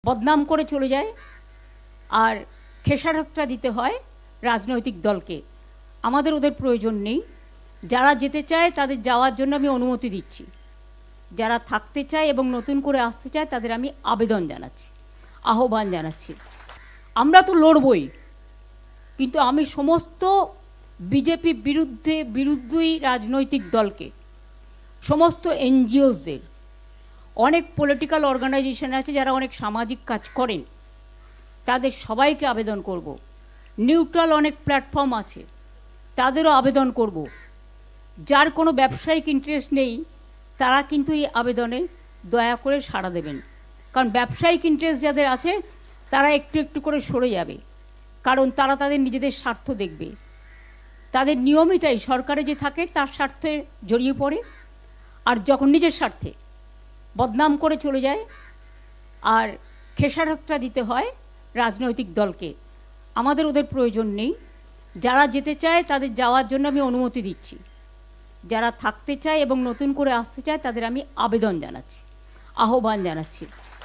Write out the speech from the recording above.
বদনাম করে চলে যায় আর খেসারতটা দিতে হয় রাজনৈতিক দলকে। আমাদের ওদের প্রয়োজন নেই। যারা যেতে চায় তাদের যাওয়ার জন্য আমি অনুমতি দিচ্ছি, যারা থাকতে চায় এবং নতুন করে আসতে চায় তাদের আমি আবেদন জানাচ্ছি, আহ্বান জানাচ্ছি। আমরা তো লড়বই, কিন্তু আমি সমস্ত বিজেপি বিরুদ্ধেই রাজনৈতিক দলকে, সমস্ত এনজিওসদের, অনেক পলিটিক্যাল অর্গানাইজেশন আছে যারা অনেক সামাজিক কাজ করেন, তাদের সবাইকে আবেদন করব। নিউট্রাল অনেক প্ল্যাটফর্ম আছে, তাদেরও আবেদন করব। যার কোনো ব্যবসায়িক ইন্টারেস্ট নেই তারা কিন্তু এই আবেদনে দয়া করে সাড়া দেবেন, কারণ ব্যবসায়িক ইন্টারেস্ট যাদের আছে তারা একটু একটু করে সরে যাবে, কারণ তারা তাদের নিজেদের স্বার্থ দেখবে। তাদের নিয়মই তাই, সরকারে যে থাকে তার স্বার্থে জড়িয়ে পড়ে, আর যখন নিজের স্বার্থে বদনাম করে চলে যায় আর খেসারতটা দিতে হয় রাজনৈতিক দলকে। আমাদের ওদের প্রয়োজন নেই। যারা যেতে চায় তাদের যাওয়ার জন্য আমি অনুমতি দিচ্ছি, যারা থাকতে চায় এবং নতুন করে আসতে চায় তাদের আমি আবেদন জানাচ্ছি, আহ্বান জানাচ্ছি।